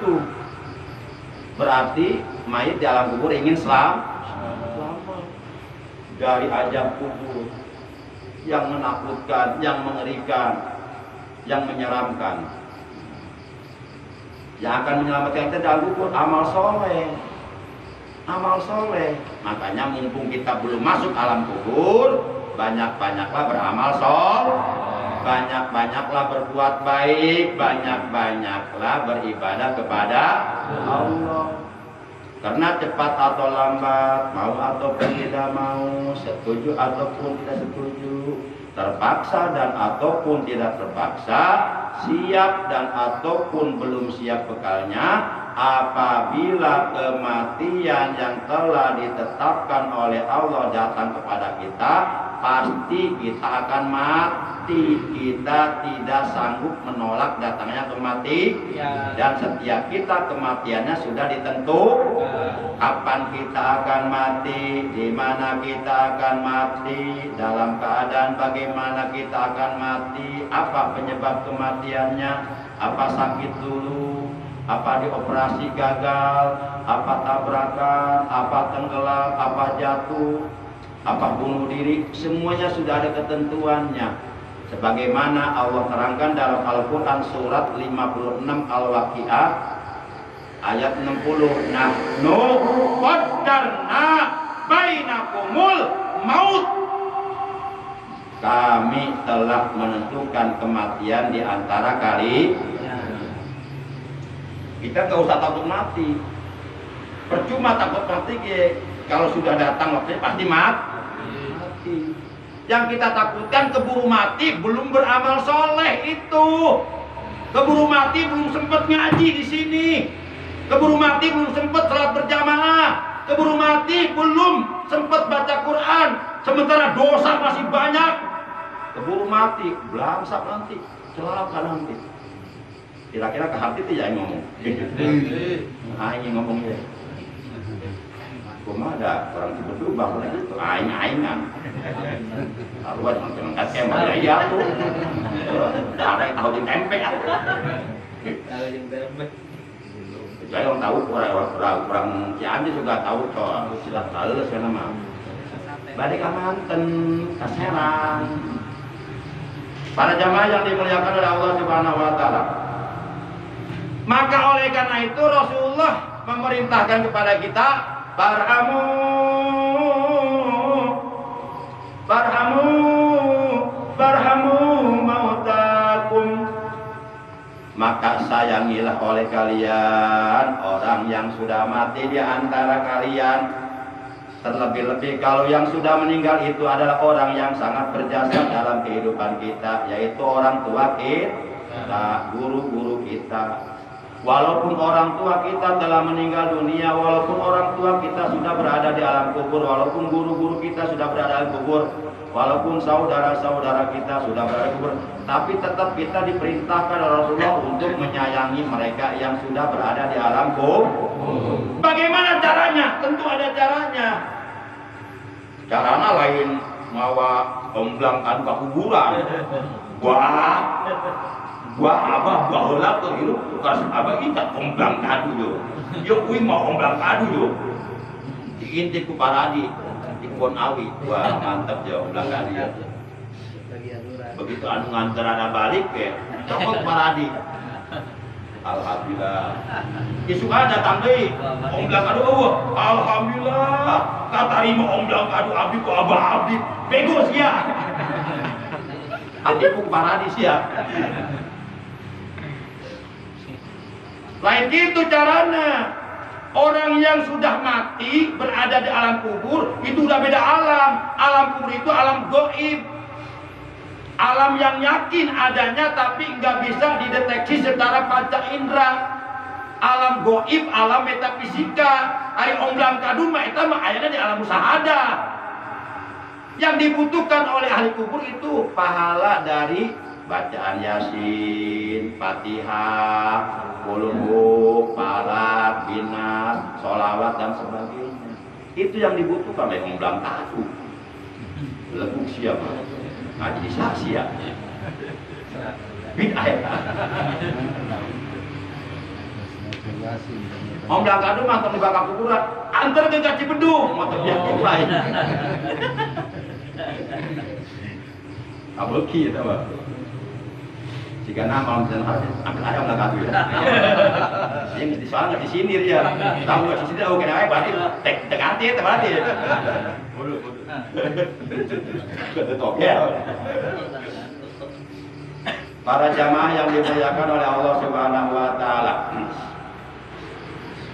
itu. Berarti mayit di alam kubur ingin selamat. Dari azab kubur yang menakutkan, yang mengerikan, yang menyeramkan. Yang akan menyelamatkan kita dalam kubur amal soleh. Amal soleh. Makanya mumpung kita belum masuk alam kubur, banyak-banyaklah beramal soleh, banyak-banyaklah berbuat baik, banyak-banyaklah beribadah kepada Allah. Karena cepat atau lambat, mau ataupun tidak mau, setuju ataupun tidak setuju, terpaksa dan ataupun tidak terpaksa, siap dan ataupun belum siap bekalnya, apabila kematian yang telah ditetapkan oleh Allah datang kepada kita, pasti kita akan mati. Kita tidak sanggup menolak datangnya kematian. Dan setiap kita kematiannya sudah ditentukan. Kapan kita akan mati, di mana kita akan mati, dalam keadaan bagaimana kita akan mati, apa penyebab kematiannya, apa sakit dulu, apa dioperasi gagal, apa tabrakan, apa tenggelam, apa jatuh, apa bunuh diri, semuanya sudah ada ketentuannya. Sebagaimana Allah terangkan dalam Al-Quran surat 56 Al-Waqi'ah ayat 60. Nahnu qaddarna bainakumul maut. Kami telah menentukan kematian di antara kalian. Kita gak usah takut mati. Percuma takut mati, kalau sudah datang waktunya pasti mati. Yang kita takutkan keburu mati, belum beramal soleh itu. Keburu mati belum sempat ngaji di sini. Keburu mati belum sempat salat berjamaah. Keburu mati belum sempat baca Quran. Sementara dosa masih banyak. Keburu mati, belangsak nanti, celaka nanti. Kira-kira ke hati itu yang ngomong. Ini ngomongnya. Cuma ada orang tiba-tiba itu aing-aingan. Laluan mengangkat kemah ya tuh. Ada yang tahu di tempe. Saya orang tahu orang Cianjur juga tahu soal silat lalu saya nama. Balik ke Manten, ke Serang. Para jamaah yang dimuliakan oleh Allah Subhanahu Wa Taala. Maka oleh karena itu Rasulullah memerintahkan kepada kita, barhamu mautakum. Maka sayangilah oleh kalian orang yang sudah mati di antara kalian. Terlebih-lebih kalau yang sudah meninggal itu adalah orang yang sangat berjasa dalam kehidupan kita, yaitu orang tua kita, guru-guru kita. Walaupun orang tua kita telah meninggal dunia, walaupun orang tua kita sudah berada di alam kubur, walaupun guru-guru kita sudah berada di kubur, walaupun saudara-saudara kita sudah berada di kubur, tapi tetap kita diperintahkan oleh Rasulullah untuk menyayangi mereka yang sudah berada di alam kubur. Bagaimana caranya? Tentu ada caranya. Caranya lain mawa omblang kan ke kuburan. Gua abah heula ke hirup kas abah kita omblang kadu yo. Yo kuwi mau omblang kadu yo. Diintip ku Paradi di Kebon Awi. Wah, mantep yo omblang kadu yo. Begitu anu nganter ada balik ke cokot Paradi. Alhamdulillah. Isu datang deui omblang kadu eueuh. Alhamdulillah. Katarima omblang kadu abdi ku abah abdi. Bego sia. Abdi ku Paradi sia. Lain gitu caranya. Orang yang sudah mati berada di alam kubur itu udah beda alam. Alam kubur itu alam gaib. Alam yang yakin adanya tapi nggak bisa dideteksi secara panca indera. Alam gaib, alam metafisika. Ari omblang kadu mah eta mah ayana di alam musahada. Yang dibutuhkan oleh ahli kubur itu pahala dari bacaan Yasin, Fatihah, Qulhu, Falaq, Binas, sholawat dan sebagainya. Itu yang dibutuhkan oleh omblang kadu. Lebuk siapa? Ngaji di saksi ya. Bid'ah ya. Om Dangkadu mantan dibakar kuburan, antar ke Kaci Bedung, motor dia lain. Abeki itu apa? Jika nama dan hadis, ambil aja Om Dangkadu ya. Yang di soal nggak di sini dia, tahu nggak di sini tahu kenapa? Berarti tek hati itu berarti. Bodoh. Ketutup ya. Para jamaah yang dimuliakan oleh Allah Subhanahu wa taala.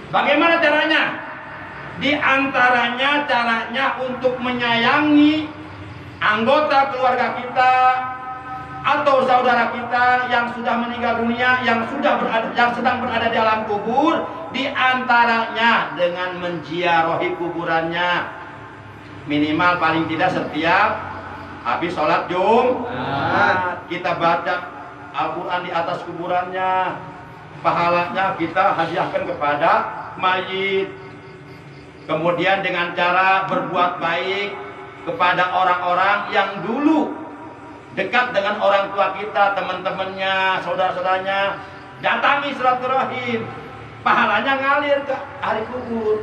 Bagaimana caranya? Di antaranya caranya untuk menyayangi anggota keluarga kita atau saudara kita yang sudah meninggal dunia, yang sedang berada di alam kubur, di antaranya dengan menziarahi kuburannya. Minimal paling tidak setiap habis sholat Jumat kita baca Al-Quran di atas kuburannya, pahalanya kita hadiahkan kepada mayit. Kemudian dengan cara berbuat baik kepada orang-orang yang dulu dekat dengan orang tua kita, teman-temannya, saudara-saudaranya, datangi silaturahim, pahalanya ngalir ke ahli kubur.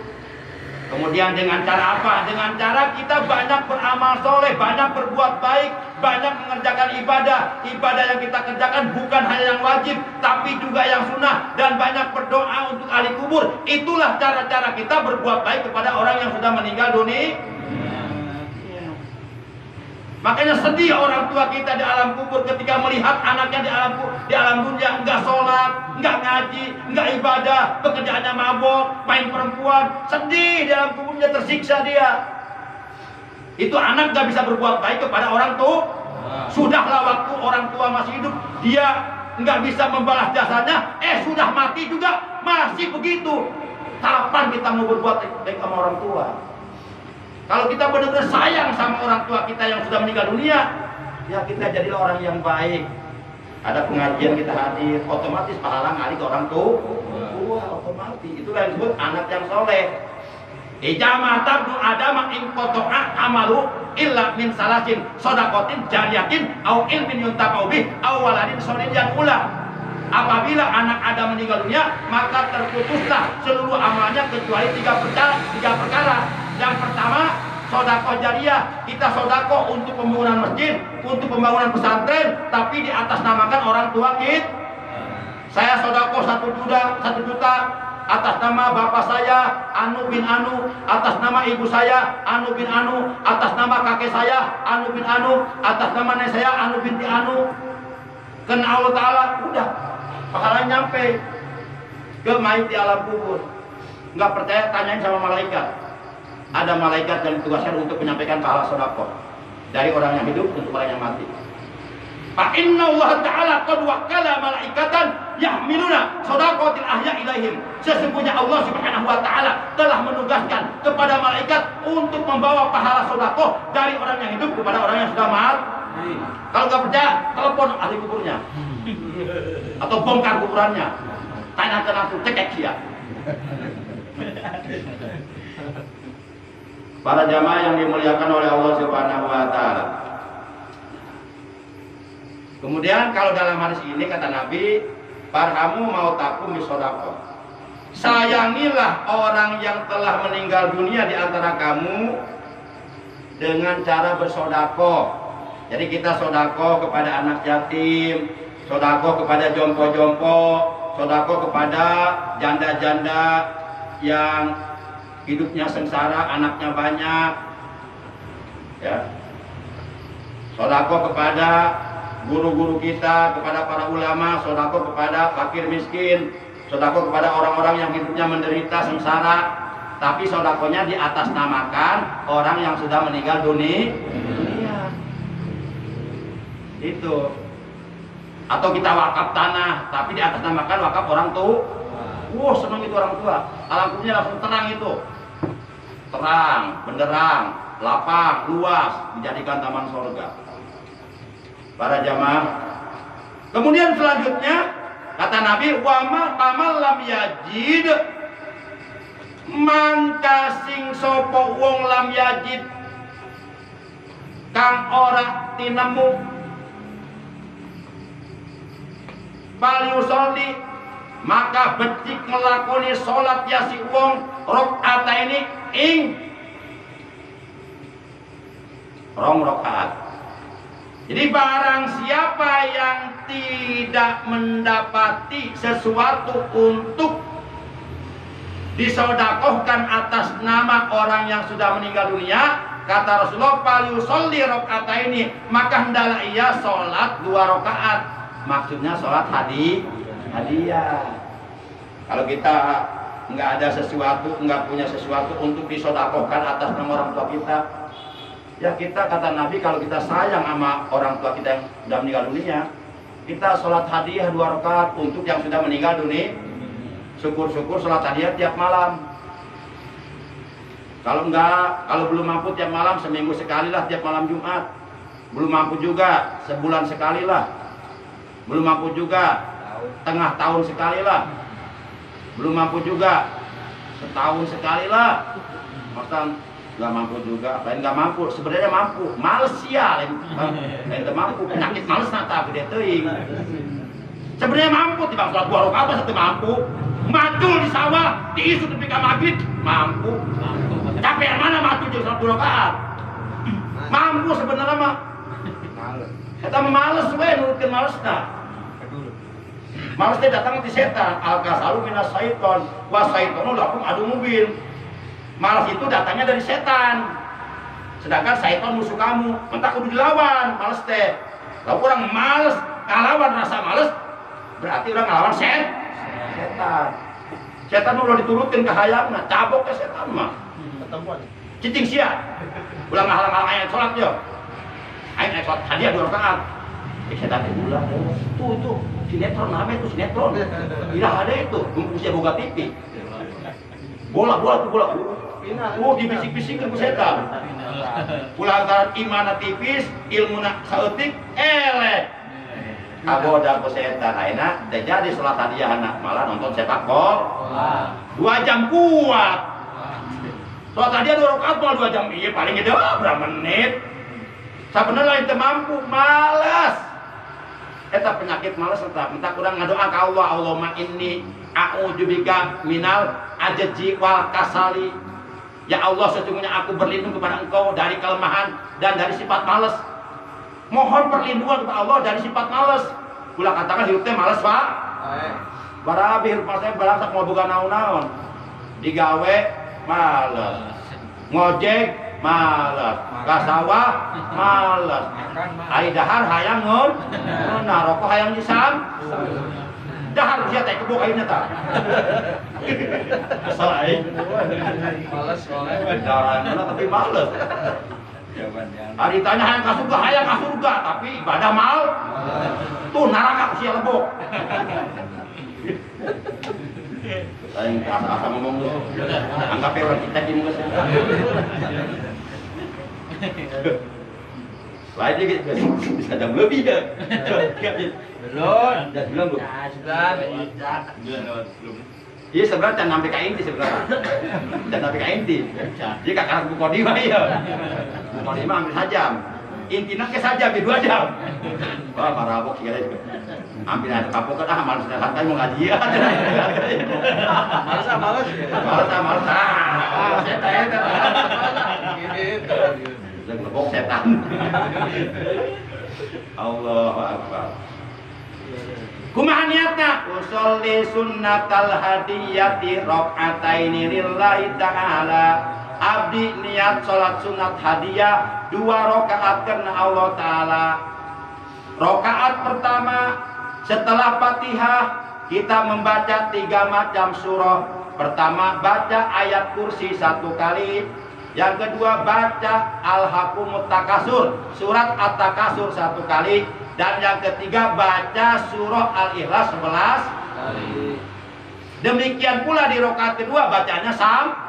Kemudian dengan cara apa? Dengan cara kita banyak beramal soleh, banyak berbuat baik, banyak mengerjakan ibadah. Ibadah yang kita kerjakan bukan hanya yang wajib, tapi juga yang sunnah, dan banyak berdoa untuk ahli kubur. Itulah cara-cara kita berbuat baik kepada orang yang sudah meninggal dunia. Makanya sedih orang tua kita di alam kubur ketika melihat anaknya di alam dunia enggak sholat, enggak ngaji, enggak ibadah, pekerjaannya mabok, main perempuan. Sedih di alam kuburnya, tersiksa dia. Itu anak enggak bisa berbuat baik kepada orang tua. Sudahlah waktu orang tua masih hidup, dia enggak bisa membalas jasanya. Sudah mati juga masih begitu. Kapan kita mau berbuat baik sama orang tua? Kalau kita benar-benar sayang sama orang tua kita yang sudah meninggal dunia, ya kita jadilah orang yang baik. Ada pengajian kita hadir, otomatis pahala ngalih ke orang tua, otomatis. Itulah yang disebut anak yang soleh. Ijama tabnu adama in qata'a amalu illa min salasin shadaqatin jariyatin au ilmin yuntafa'u bih au waladin sholihin ulah. Apabila anak Adam meninggal dunia, maka terputuslah seluruh amalnya kecuali tiga perkara. Yang pertama, sodako jariah. Kita sodako untuk pembangunan masjid, untuk pembangunan pesantren, tapi di atas namakan orang tua kita. Saya sodako 1 juta atas nama bapak saya Anu bin Anu, atas nama ibu saya Anu bin Anu, atas nama kakek saya Anu bin Anu, atas nama nenek saya Anu binti Anu. Kena Allah Ta'ala, udah pahala nyampe ke mayit di alam kubur. Nggak percaya, tanyain sama malaikat. Ada malaikat yang ditugaskan untuk menyampaikan pahala sedekah dari orang yang hidup untuk orang yang mati. Fa inna Allah Ta'ala qad wakkala malaikatan yahmiluna shadaqatil ahya ilaihim. Sesungguhnya Allah Subhanahu wa taala telah menugaskan kepada malaikat untuk membawa pahala sedekah dari orang yang hidup kepada orang yang sudah mati. Kalau nggak percaya, telepon ahli kuburnya atau bongkar kuburannya, tanyakan langsung, cekek dia. Para jamaah yang dimuliakan oleh Allah Subhanahu wa taala. Kemudian kalau dalam hadis ini kata Nabi, "Farhamu mautakum bisodaqah." Sayangilah orang yang telah meninggal dunia di antara kamu dengan cara bersedekah. Jadi kita sedekah kepada anak yatim, sedekah kepada jompo-jompo, sedekah kepada janda-janda yang hidupnya sengsara, anaknya banyak, ya. Sedekah kepada guru-guru kita, kepada para ulama, sedekah kepada fakir miskin, sedekah kepada orang-orang yang hidupnya menderita sengsara, tapi sedekahnya di atas namakan orang yang sudah meninggal dunia. Itu. Atau kita wakaf tanah, tapi di atas namakan wakaf orang tua. Wah, senang itu orang tua. Alam kuburnya langsung terang itu. Terang, benderang, lapang, luas, dijadikan taman surga. Para jamaah. Kemudian selanjutnya kata Nabi, wa ma tamal lam yajid mangkasing sopo wong lam yajid kang ora tinemu paliusoli maka becik melakoni sholat ya si wong rakaat ini ing rong rakaat. Jadi barang siapa yang tidak mendapati sesuatu untuk disodakohkan atas nama orang yang sudah meninggal dunia, kata Rasulullah, falyusolli rakaataini, maka hendaklah ia sholat 2 rakaat. Maksudnya sholat hadiah. Kalau kita nggak ada sesuatu, nggak punya sesuatu untuk disodakohkan atas nama orang tua kita, ya kita, kata Nabi, kalau kita sayang sama orang tua kita yang sudah meninggal dunia, kita sholat hadiah 2 rakaat untuk yang sudah meninggal dunia. Syukur-syukur sholat hadiah tiap malam. Kalau enggak, kalau belum mampu tiap malam, seminggu sekali lah tiap malam Jumat. Belum mampu juga, sebulan sekali lah. Belum mampu juga, tengah tahun sekali lah. Belum mampu juga, setahun sekali lah. Masa nggak mampu juga, lain nggak mampu, sebenarnya mampu, males ya, lain mampu, penyakit males nata gede teuing. Sebenarnya mampu, tiba sholat 2 rakaat satu mampu, matul di sawah, diisu tepi ka maghrib, mampu. Capek yang mana matul jeung sholat 2 rakaat? Mampu sebenarnya mah. Kita males we nurutkeun malesna. Males teh datang ti setan, al-kasalu minas syaiton, wa syaitonu lakum adu mubin. Malas itu datangnya dari setan. Sedangkan syaiton musuh kamu, entah kudu dilawan, males teh. Kalau orang males ngalawan rasa males, berarti orang ngalawan setan. Setan udah diturutin ke hayangna, cabok ke setan mah. Cicing sia. Ulang ngahalang-halang ayat sholat yo. Ayat sholat hadiah 2 rakaat. Setan teh ulah tuh sinetron namanya itu sinetron. Iraha ada itu, usia boga TV. Bola. Dibisik-bisikin ku setan. Lantaran imanna tipis, ilmuna saeutik elek. Kagoda ku setan. Ayeuna teh jadi sholat hadiah anak malah nonton sepak bola. 2 jam kuat. Sholat hadiah 2 rakaat malah 2 jam. Iya paling gede berapa menit. Sabenerna lain teu mampu, malas. Eta penyakit malas eta. Minta kurang ngadoa ka Allah, Allahumma inni a'udzubika minal ajzi wal kasali. Ya Allah, sesungguhnya aku berlindung kepada Engkau dari kelemahan dan dari sifat malas. Mohon perlindungan kepada Allah dari sifat malas. Kula katakan hirup teh malas, Pak. Barabi hirup malas teh balak mau boga naon-naon. Digawe malas. Ngojek malas. Ka sawah malas. Ai dahar hayang ngeun, rokok hayang disam. Dahar sia teh kebo kaina tah. Asal aing. Males soalnya. Darahna tapi males. Ari tanya hayang ka surga, tapi ibadah mal. Tuh neraka sia lebok. Aing asa ngomong lu. Anggap orang kita di geus. Lain juga bisa jam lebih ya. Belum. Iya sebenarnya can sampai ka inti sebenarnya. Dan sampai ka inti. Jadi kakak buku kodi mah ya. Buku kodi mah ambil sajam. Intinya ke sajam di 2 jam. Wah marabok sih juga. Ambil aja kapok kan malas santai mau ngaji ya. Malas. Lebok setan. Allahu Akbar. Kumaha niatna? Usolli sunnatal hadiyati rakaataini lillahi ta'ala. Abdi niat salat sunat hadiah 2 rakaat karena Allah Ta'ala. Rakaat pertama setelah Fatihah kita membaca 3 macam surah. Pertama baca ayat kursi 1 kali. Yang kedua baca Al-Hakumut Takasur, surat At-Takasur 1 kali. Dan yang ketiga baca surah Al-Ikhlas 11 kali. Demikian pula di rakaat kedua bacanya sama.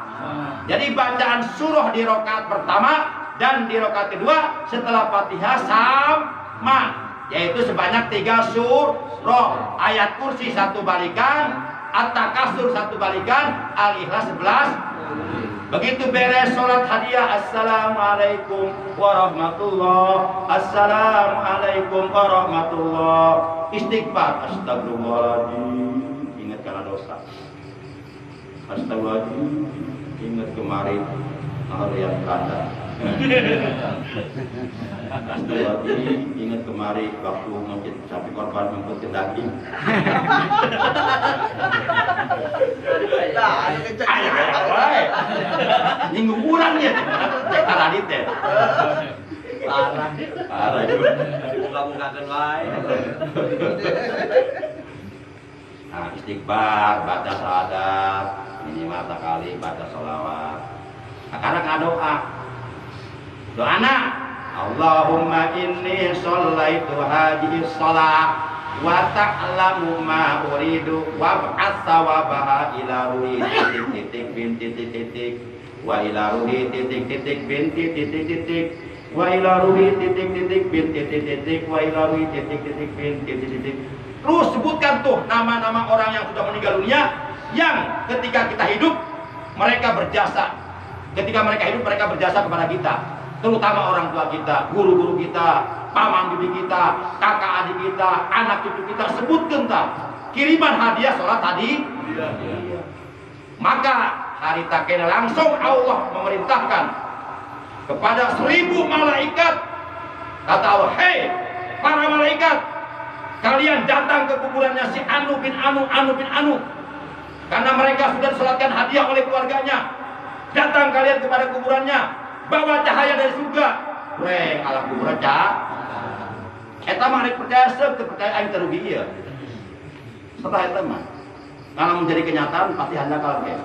Jadi bacaan surah di rakaat pertama dan di rakaat kedua setelah Fatihah sama, yaitu sebanyak 3 surah. Ayat kursi 1 balikan, At-Takasur 1 balikan, Al-Ikhlas 11. Begitu beres sholat hadiah, assalamualaikum warahmatullah, assalamualaikum warahmatullah, istighfar, astagfirullahaladzim. Ingat Astagfirullahaladzim, ingat kemarin hari yang kata. Astagfirullahaladzim, ingat kemarin waktu mungkin sapi korban mengikuti daging. Minggu kurang ya, cek aradit ya. Parah juga. Buka-bukakan wae. Nah, istighfar, baca syahadat, minimal sekali baca sholawat. Sekarang doa. Doana, Allahumma inni shallaitu hadhihi shalah wa ta'lamu ma uridu wa ba'atsawabaha ila ruhi titik bin titik wa ila ruhi titik bin titik wa ila ruhi titik bin titik wa ila ruhi titik bin titik. Terus sebutkan tuh nama-nama orang yang sudah meninggal dunia yang ketika kita hidup mereka berjasa. Ketika mereka hidup mereka berjasa kepada kita, terutama orang tua kita, guru-guru kita, paman bibi kita, kakak adik kita, anak cucu kita. Sebutkan tak kiriman hadiah sholat tadi. Iya. Maka hari takena langsung Allah memerintahkan kepada 1000 malaikat. Kata Allah, hei para malaikat, kalian datang ke kuburannya si Anu bin Anu, karena mereka sudah disolatkan hadiah oleh keluarganya. Datang kalian kepada kuburannya, bawa cahaya dari surga. Weh, alam kuburan cahaya. Eta mah percaya kepercayaan terugi ya. Setelah eta mah, kalau menjadi kenyataan pasti Anda kalau ya.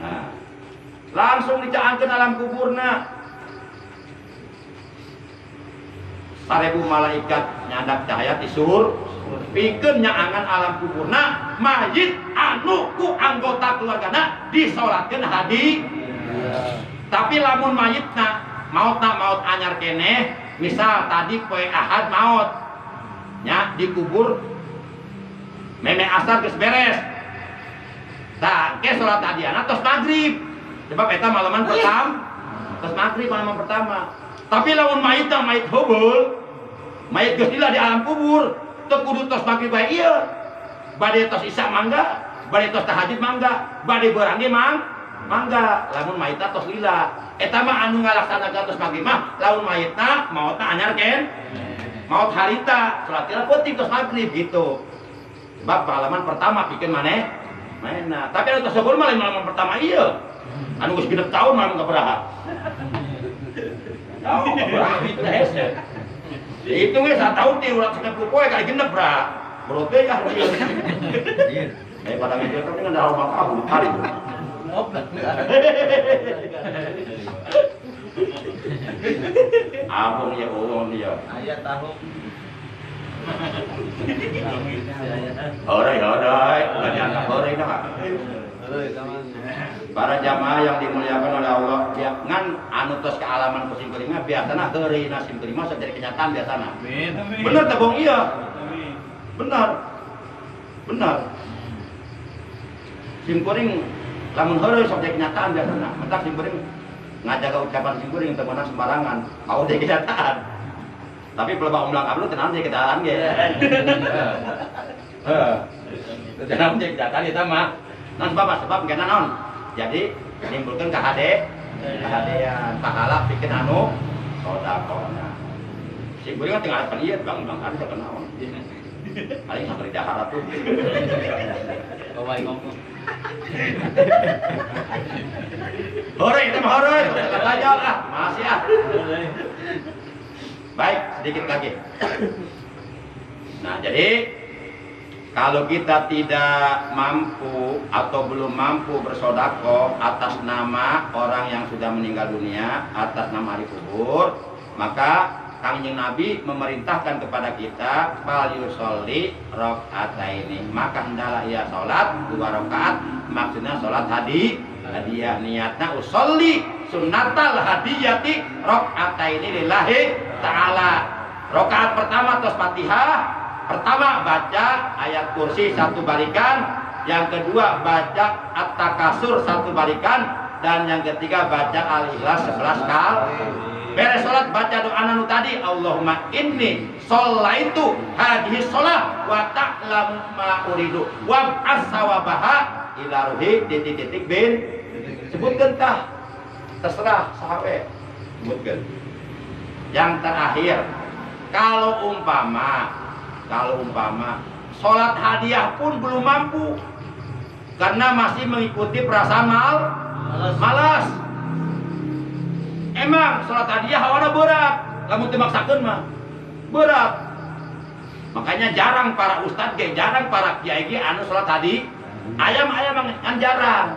Nah, langsung dicaangkeun alam kuburna. 1000 malaikat nyadak cahaya di sur, pikeun nyaangan alam kuburna mayit anu ku anggota keluargana disolatkeun hadi. Tapi lamun mayitna maut anyar keneh, misal tadi poe Ahad maut nya dikubur meme asar geus beres. Tah ke salat hadiana tos maghrib. Sebab eta malaman pertama, tos maghrib malaman pertama. Tapi lamun mayit hubul, mayit geus di alam kubur, teu kudu tos maghrib bae ieu. Bade tos isya mangga, bade tos tahajud mangga, bade beurang ge mangga. Lamun mayitna tos lila. Eta mah anu ngalaksanakeun tos maghrib mah lamun mayitna maotna anyar ken. Maut harita, salatna penting tos maghrib gitu. Sebab pengalaman pertama pikeun maneh mainna. Tapi anu tos hubul mah lain pengalaman pertama ieu. Anu geus 6 tahun mah kabaraha. Tahu kabaraha itu hese. Itu ge 1 tahun ti ulah 90 poe kali genep bra. Brote ya. Pada meja itu kan ada rumah kamu hari. Abang ya orang dia. Ayat tahu. Horai, banyak horai dah. Para jamaah yang dimuliakan oleh Allah, jangan anu tos ke alaman pusing kuringna biasana heureuy nasim kuring mah jadi kenyataan biasana. Bener teh bong iya. Benar. Sim kuring lamun heureuy sok jadi kenyataan biasana. Mentak sim kuring ngajaga ucapan sim kuring teu meunang sembarangan, mau jadi kenyataan. Tapi pelebak umblang ablu tenang jadi kenyataan ge. Tenang jadi kenyataan eta mah. Nah sebab kena naon. Jadi menimbulkan kehadean pahala bikin anu sodakona. Si kuring tinggal ada peniat bang kan teu kenaon. Paling sakali dahar atuh. Bawa ngomong. Hore, itu mah hore. Aja lah, masih ah. Baik, sedikit lagi. Nah, jadi kalau kita tidak mampu atau belum mampu bersedekah atas nama orang yang sudah meninggal dunia, atas nama ahli kubur, maka Kangjeng Nabi memerintahkan kepada kita fal yusolli rakaataini, maka hendaklah ia salat 2 rakaat, maksudnya salat hadiah, niatna usolli sunnatal hadiyati rakaataini lillahi ta'ala. Rakaat pertama tos Fatihah, pertama baca ayat kursi 1 barikan, yang kedua baca at-takasur 1 barikan, dan yang ketiga baca al-ikhlas 11 kali. Beres salat baca doa anu tadi, Allahumma inni shallaitu hadhihi shalah wa ta'lamu ma uridu wa as-sawabaha ila ruhi titik bin sebutkeun tah terserah sahawe sebutkeun. Yang terakhir, kalau umpama sholat hadiah pun belum mampu karena masih mengikuti perasaan malas. Emang sholat hadiah hawana berat, lamun teu maksakeun mah berat. Makanya jarang para ustad ge, jarang para kiai ge anu sholat hadi ayam ngan jarang.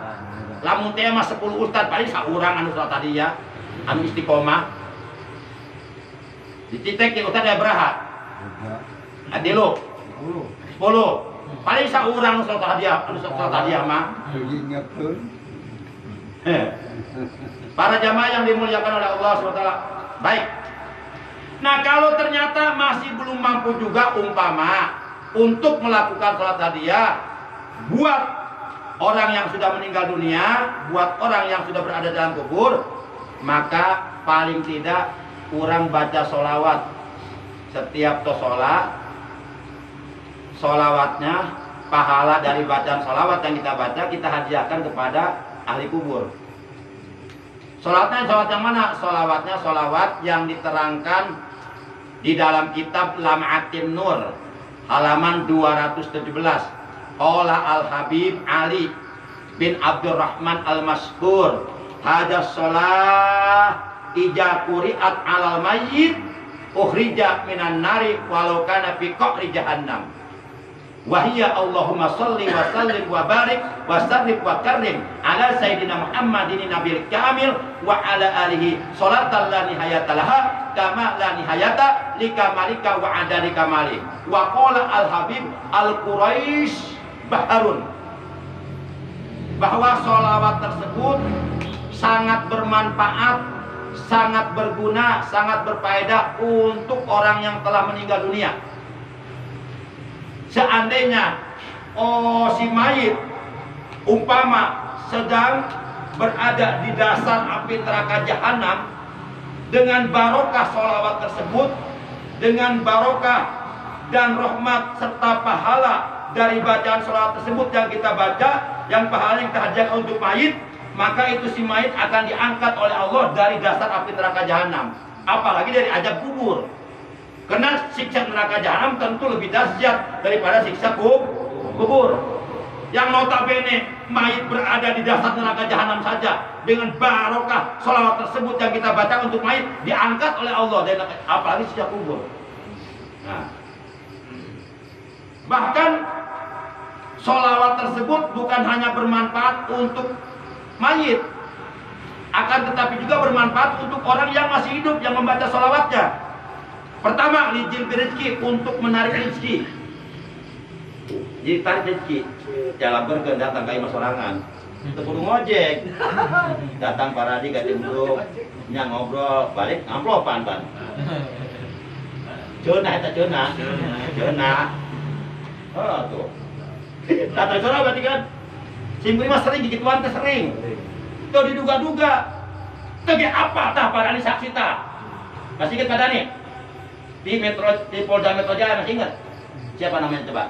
Lamun teh mah 10 ustad paling saurang anu sholat hadiah anu istiqomah. Dititek ke ustad aya beraha? Adilu 10. Paling saurang sholat hadiah anu sholat hadiah mah. Para jamaah yang dimuliakan oleh Allah SWT. Baik. Nah, kalau ternyata masih belum mampu juga umpama untuk melakukan sholat hadiah buat orang yang sudah meninggal dunia, buat orang yang sudah berada dalam kubur, maka paling tidak kurang baca sholawat. Setiap sholat, sholawatnya, pahala dari bacaan sholawat yang kita baca, kita hadiahkan kepada ahli kubur. Sholatnya sholat yang mana? Sholawatnya sholawat yang diterangkan di dalam kitab Lam'atin Nur halaman 217. Qala Al-Habib Ali bin Abdurrahman Al-Maskur, hadas sholah ija quri'at alal mayyit ukhrija minan nari walau kana fi qa'ri jahannam. Wahiyya Allahumma salli wa sallim wa barik wa sarrif wa karim ala sayyidina Muhammadin nabil kamil wa ala alihi sholatan la nihayata laha kama la nihayata likamalika wa adari kamali. Wa qala al-habib al-Quraish baharun, bahwa sholawat tersebut sangat bermanfaat, sangat berguna, sangat berfaedah untuk orang yang telah meninggal dunia. Seandainya si mayit umpama sedang berada di dasar api neraka jahanam, dengan barokah sholawat tersebut, dengan barokah dan rahmat serta pahala dari bacaan sholawat tersebut yang kita baca, yang pahala yang kita hadiahkan untuk mayit, maka itu si mayit akan diangkat oleh Allah dari dasar api neraka jahanam, apalagi dari azab kubur. Karena siksa neraka jahanam tentu lebih dahsyat daripada siksa kubur. Yang notabene mayit berada di dasar neraka jahanam saja, dengan barokah sholawat tersebut yang kita baca untuk mayit diangkat oleh Allah dari neraka, apalagi siksa kubur. Nah, bahkan sholawat tersebut bukan hanya bermanfaat untuk mayit, akan tetapi juga bermanfaat untuk orang yang masih hidup yang membaca sholawatnya. Pertama, lijil rezeki, untuk menarik rezeki. Jadi tarik rezeki. Jalan bergen datang ke imah sorangan. Tepung ngojek. Datang paradi ke timbruk. Nya ngobrol, balik ngamplopan pan. Cenah eta cenah. Cenah. Oh tuh. Datang sorangan berarti kan. Simkuring mah sering gigituan teh sering. Tuh diduga-duga. Tege apa tah parani saksi tah? Masih ingat pada nih? Di Polda Metro Jaya masih ingat? Siapa namanya coba?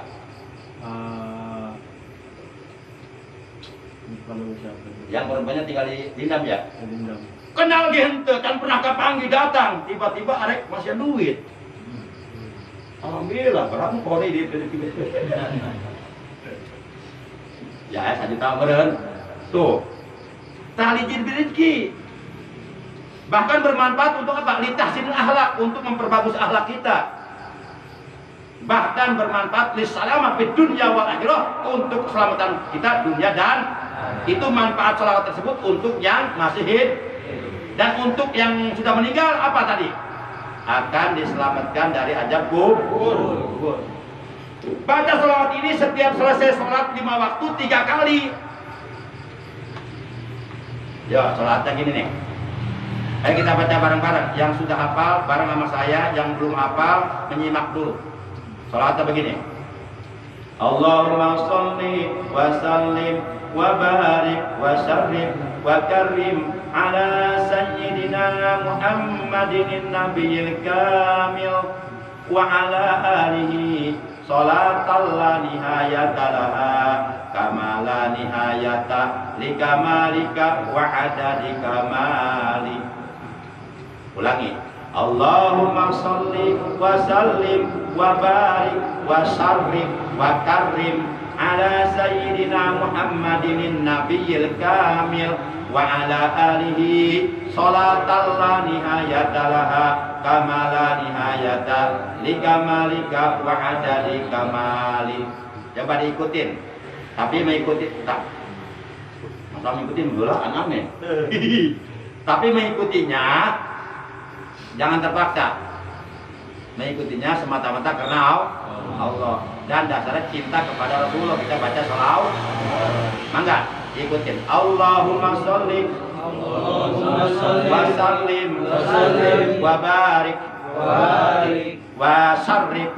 Yang perempuannya tinggal di Lindam ya? Lindam. Kenal gente kan pernah kepanggil datang, tiba-tiba arek masih duit. Alhamdulillah, berapa kali di ya, 1 juta meren. Tuh. Tali jin rezeki. Bahkan bermanfaat untuk apa? Litahsinul akhlak, untuk memperbagus akhlak kita. Bahkan bermanfaat lissalamah fid dunya wal akhirah, untuk keselamatan kita dunia dan itu manfaat sholawat tersebut untuk yang masih hidup. Dan untuk yang sudah meninggal apa tadi? Akan diselamatkan dari azab kubur. Baca sholawat ini setiap selesai sholat 5 waktu 3 kali. Ya, sholatnya gini nih. Ayo kita baca bareng-bareng. Yang sudah hafal bareng sama saya, yang belum hafal menyimak dulu. Salatnya begini. Allahumma sholli wa sallim wa barik wa syarrif wa karim ala sayyidina Muhammadin nabiyil kamil wa ala alihi salatan la nihayata laha kama la nihayata li kamalika wa adadi kamali. Ulangi. Allahumma salli wa sallim wa barik wa sarrif wa karrim ala sayyidina Muhammadin nabiyil kamil wa ala alihi salatan la nihayata laha kama la nihayata li kamalika wa adadi kamali. Coba diikutin, tapi mengikuti tak masa mengikutin dulu lah aneh. Tapi mengikutinya jangan terpaksa, mengikutinya semata-mata karena Allah dan dasarnya cinta kepada Rasulullah. Kita baca sholawat, mangga ikutin. Allahumma sholli wa sallim wa barik wa sarrif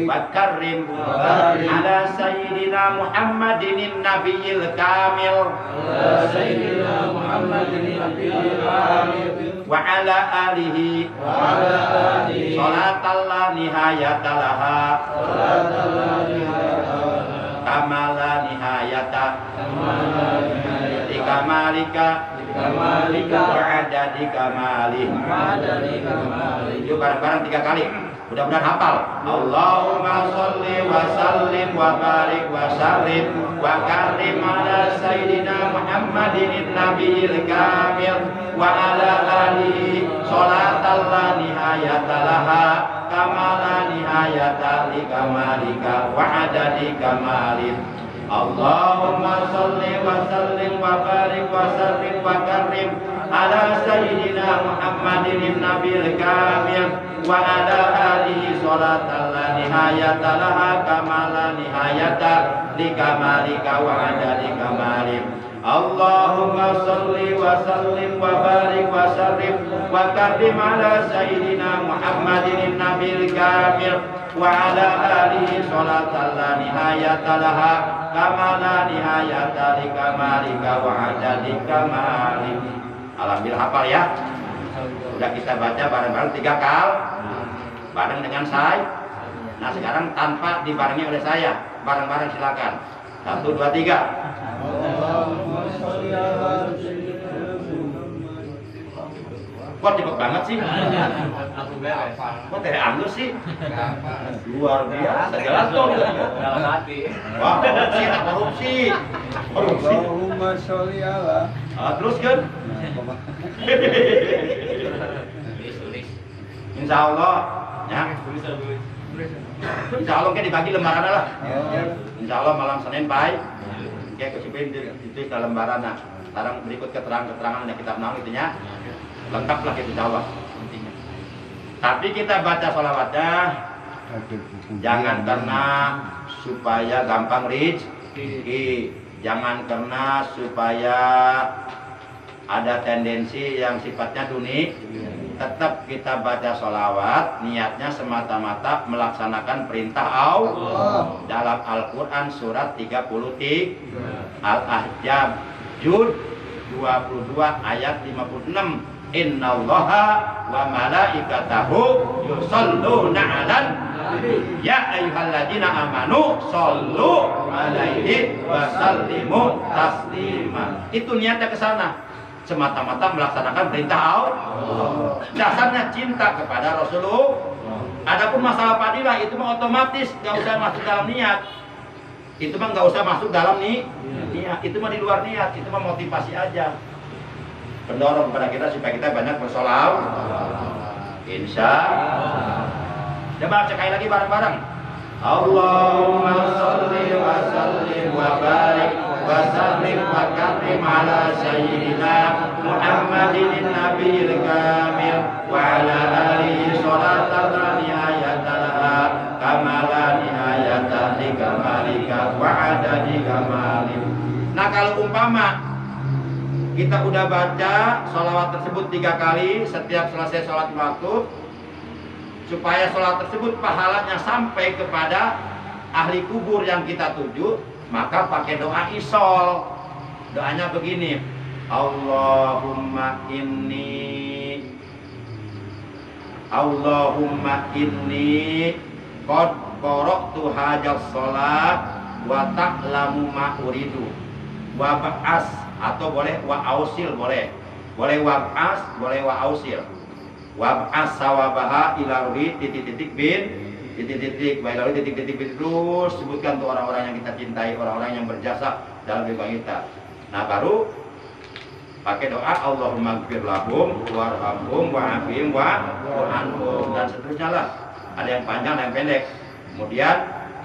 wa karrim ala sayyidina Muhammadin nabiyil kamil wa ala alihi salatan la nihayata laha kama la nihayata li kamalika wa adadi kamalih. Yuk bareng-bareng 3 kali. Mudah-mudahan hafal. Allahumma sholli wa sallim wa barik wa sarrif wa karrim ala sayyidina Muhammadin nabiyil kamil wa ala alihi salatan la nihayata laha kama la nihayata li kamalika wa adadi kamalih. Allahumma sholli wa sallim wa barik wa sarrif wa karrim ala sayyidina Muhammadin nabiyil kamil wa ala alihi salatan la nihayata laha kama la nihayata li kamalika wa adadi kamalih. Allahumma sholli wa sallim wa barik wa sarrif wa karrim ala sayyidina Muhammadin nabiyil kamil wa ala alihi salatan la nihayata laha kama la nihayata li kamalika wa adadi kamalih. Alhamdulillah hafal ya. Sudah kita baca bareng-bareng 3 kali bareng dengan saya. Nah sekarang tanpa dibarengi oleh saya, bareng-bareng silakan. 1, 2, 3. Kok cepet banget sih? Kok teh angus sih? Luar biasa, jelas dong. Dalam hati. Wah, korupsi, tak korupsi. Allahumma sholli ala. Terus kan? Insya Allah, ya. Insya Allah kan dibagi lembaran lah. Insya Allah malam Senin pagi, kayak kecipin itu dalam lembaran. Nah, sekarang berikut keterangan yang kita menang itunya. Lengkap lah kita jawab intinya. Tapi kita baca sholawatnya jangan karena supaya gampang rezeki, jangan karena supaya ada tendensi yang sifatnya dunia. Tetap kita baca sholawat niatnya semata-mata melaksanakan perintah Allah dalam Al-Quran surat 33 Al-Ahzab juz 22 ayat 56. Innallaha wa malaikatahu yusholluna 'alan ya ayyuhalladzina amanu shollu 'alaihi wa sallimu taslima. Itu niatnya ke sana, semata-mata melaksanakan perintah Allah. Dasarnya cinta kepada Rasulullah. Adapun masalah fadilah itu mah otomatis nggak usah masuk dalam niat. Itu mah nggak usah masuk dalam niat. Itu mah di luar niat. Itu mah motivasi aja. Pendorong kepada kita supaya kita banyak bersolawat. Insya Allah. Coba sekali lagi bareng-bareng. Allahumma sholli wa sallim wa barik wa sallim wa karrim ala sayyidina Muhammadin nabiyil kamil wa ala alihi salatan la nihayata laha kama la nihayata li kamalika wa adadi kamalih. Nah kalau umpama kita udah baca sholawat tersebut 3 kali setiap selesai sholat waktu, supaya sholat tersebut pahalanya sampai kepada ahli kubur yang kita tuju, maka pakai doa isol. Doanya begini, Allahumma inni qad qara'tu hajat sholat wa ta'lamu ma uridu wa ba'as, atau boleh wa ausil, boleh wa ba'as, boleh wa ausil. Wa ba'as sawabaha ila ruhi titik-titik bin titik-titik wa ila ruhi titik-titik bin, terus sebutkan tuh orang-orang yang kita cintai, orang-orang yang berjasa dalam kehidupan kita. Nah, baru pakai doa Allahumma gfir lahum warhamhum wa'afihim wa'anhum dan seterusnya lah. Ada yang panjang, ada yang pendek. Kemudian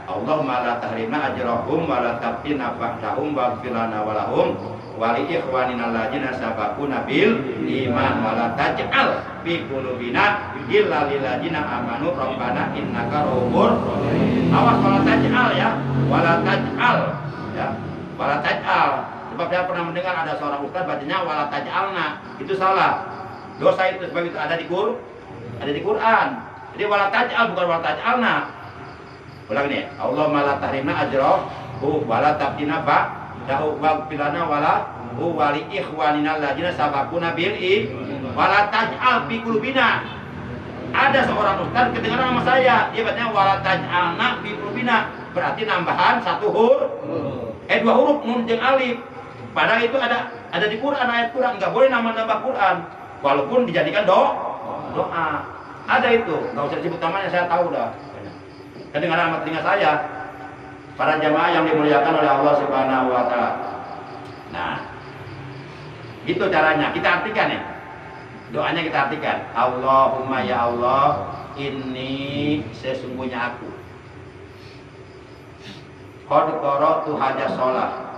Allahumma la tahrimna ajrahum wa la tabtina ba'dahum waghfir lana wa lahum wa li ikhwanina alladzina sabaquna bil iman wa la taj'al fi qulubina illa lil ladzina amanu rabbana innaka ra'ufur rahim. Awas, wala taj'al ya, wala taj'al ya, wala taj'al. Sebab saya pernah mendengar ada seorang ustaz bacanya wala taj'alna, itu salah. Dosa itu, sebab itu ada di Quran. Jadi wala taj'al bukan wala taj'alna. Ulang nih, Allahumma la tahrimna ajrahu wa la tabtina ba'dahu waghfir lana wa lahu wa li ikhwanina alladzina sabaquna bil iman wa la taj'al fi qulubina. Ada seorang ustaz kedengaran sama saya, dia bacanya wa la taj'alna fi qulubina, berarti nambahan satu dua huruf nun jeung alif. Padahal itu ada di Quran, ayat Quran, nggak boleh nambah Quran walaupun dijadikan doa. Ada itu, nggak usah disebut namanya, saya tahu dah. Kedengaran sama telinga saya. Para jamaah yang dimuliakan oleh Allah Subhanahu wa taala. Nah, itu caranya. Kita artikan ya. Doanya kita artikan. Allahumma ya Allah, ini sesungguhnya aku qad qara'tu hajat sholat.